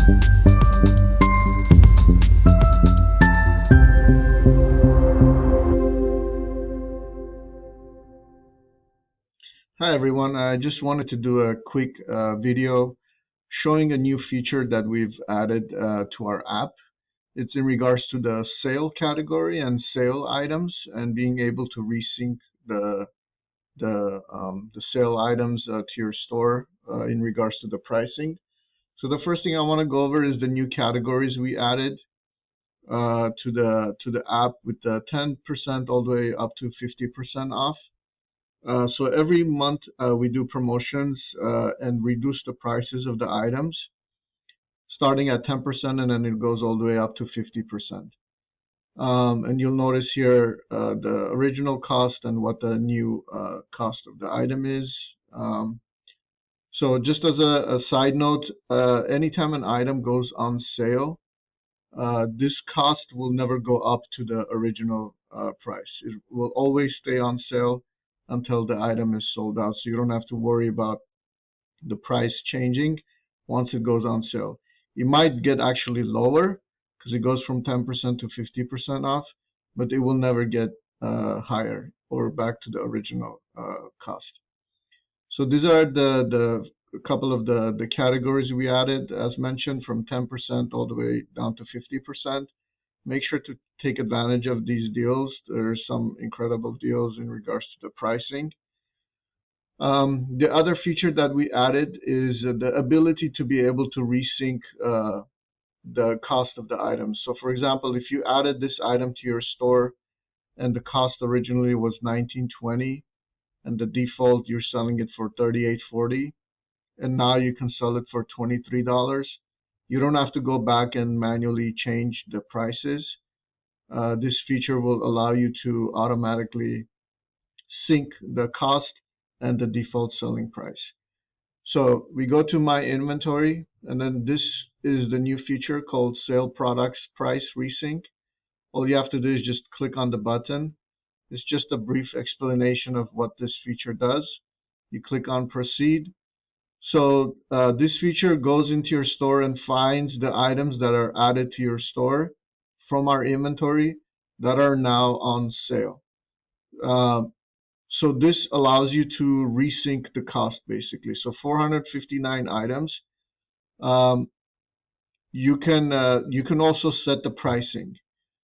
Hi everyone, I just wanted to do a quick video showing a new feature that we've added to our app. It's in regards to the sale category and sale items and being able to resync the the sale items to your store in regards to the pricing. So the first thing I want to go over is the new categories we added to the app with the 10% all the way up to 50% off. So every month we do promotions and reduce the prices of the items, starting at 10%, and then it goes all the way up to 50%. And you'll notice here the original cost and what the new cost of the item is. So just as a side note, anytime an item goes on sale, this cost will never go up to the original price. It will always stay on sale until the item is sold out. So you don't have to worry about the price changing once it goes on sale. It might get actually lower because it goes from 10% to 50% off, but it will never get higher or back to the original cost. So these are the a couple of the categories we added, as mentioned, from 10% all the way down to 50%. Make sure to take advantage of these deals. There are some incredible deals in regards to the pricing. The other feature that we added is the ability to be able to resync the cost of the items. So for example, if you added this item to your store and the cost originally was 19.20 and the default you're selling it for 38.40 and now you can sell it for $23, you don't have to go back and manually change the prices. This feature will allow you to automatically sync the cost and the default selling price. So we go to my inventory, and then this is the new feature called Sale Products Price Resync. All you have to do is just click on the button. It's just a brief explanation of what this feature does. You click on Proceed. So this feature goes into your store and finds the items that are added to your store from our inventory that are now on sale. Uh, so this allows you to resync the cost basically. So 459 items. Um, you can also set the pricing.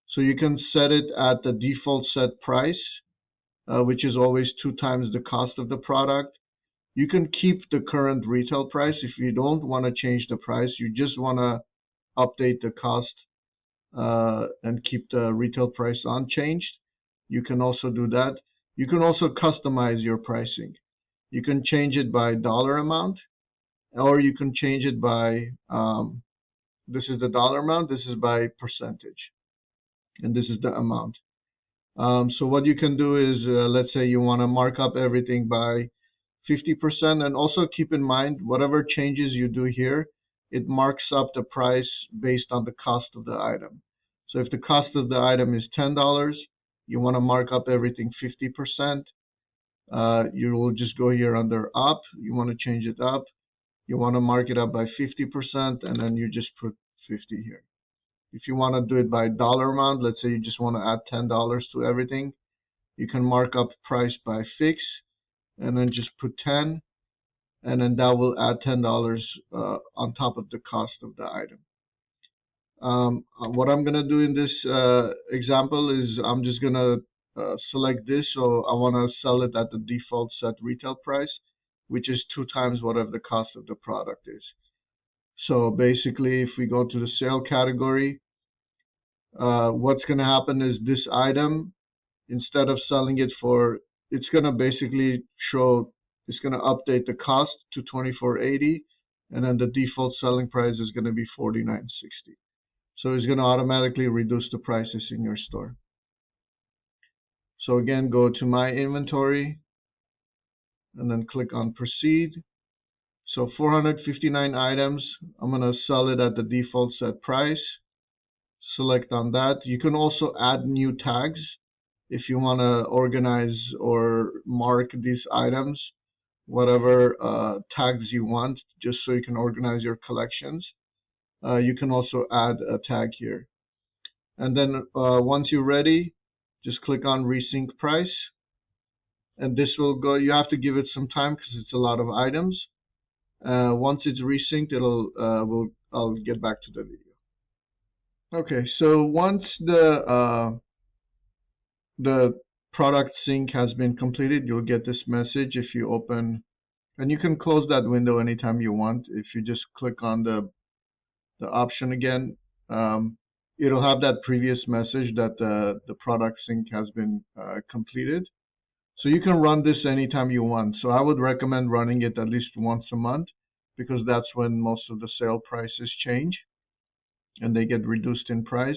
So you can set it at the default set price, which is always 2 times the cost of the product. You can keep the current retail price if you don't want to change the price. You just want to update the cost and keep the retail price unchanged. You can also do that. You can also customize your pricing. You can change it by dollar amount, or you can change it by this is the dollar amount, this is by percentage, and this is the amount. So what you can do is, let's say you want to mark up everything by 50%, and also keep in mind whatever changes you do here, it marks up the price based on the cost of the item. So if the cost of the item is $10, you want to mark up everything 50%. You will just go here under up. You want to change it up. You want to mark it up by 50%, and then you just put 50 here. If you want to do it by dollar amount, let's say you just want to add $10 to everything, you can mark up price by fix, and then just put 10, and then that will add $10 on top of the cost of the item. What I'm gonna do in this example is I'm just gonna select this. So I want to sell it at the default set retail price, which is 2 times whatever the cost of the product is. So basically, if we go to the sale category, what's gonna happen is this item, instead of selling it for, it's gonna basically show, it's gonna update the cost to 24.80, and then the default selling price is gonna be 49.60. So it's gonna automatically reduce the prices in your store. So again, go to my inventory and then click on Proceed. So 459 items, I'm gonna sell it at the default set price. Select on that. You can also add new tags if you want to organize or mark these items, whatever tags you want, just so you can organize your collections. you can also add a tag here. And then once you're ready, just click on resync price. And this will go, you have to give it some time because it's a lot of items. Once it's resynced, I'll get back to the video. Okay, so once the product sync has been completed, you'll get this message if you open, and you can close that window anytime you want. If you just click on the option again, it'll have that previous message that the product sync has been completed. So you can run this anytime you want. So I would recommend running it at least once a month because that's when most of the sale prices change and they get reduced in price.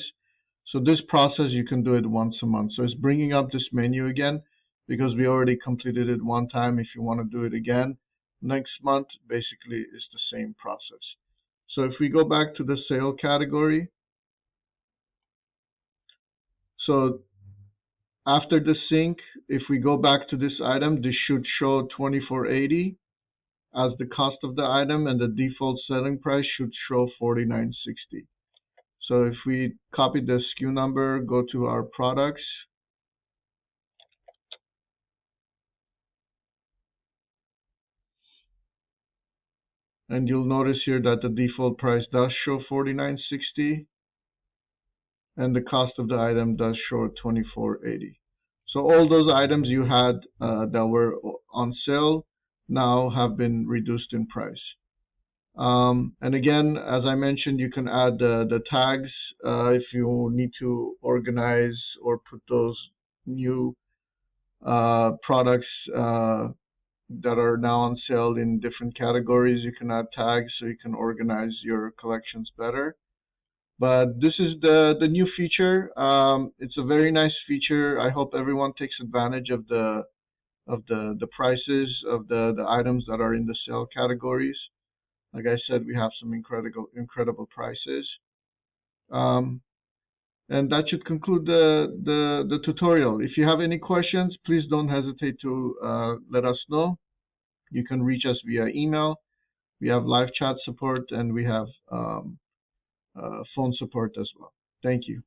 So this process, you can do it once a month. So it's bringing up this menu again because we already completed it one time. If you want to do it again next month, basically it's the same process. So if we go back to the sale category, so after the sync, if we go back to this item, this should show $24.80 as the cost of the item, and the default selling price should show $49.60. So if we copy the SKU number, go to our products, and you'll notice here that the default price does show $49.60, and the cost of the item does show $24.80. So all those items you had that were on sale now have been reduced in price. And again, as I mentioned, you can add the tags if you need to organize or put those new products that are now on sale in different categories. You can add tags so you can organize your collections better. But this is the new feature. It's a very nice feature. I hope everyone takes advantage of the prices of the items that are in the sale categories. Like I said, we have some incredible prices. And that should conclude the tutorial. If you have any questions, please don't hesitate to let us know. You can reach us via email. We have live chat support and we have phone support as well. Thank you.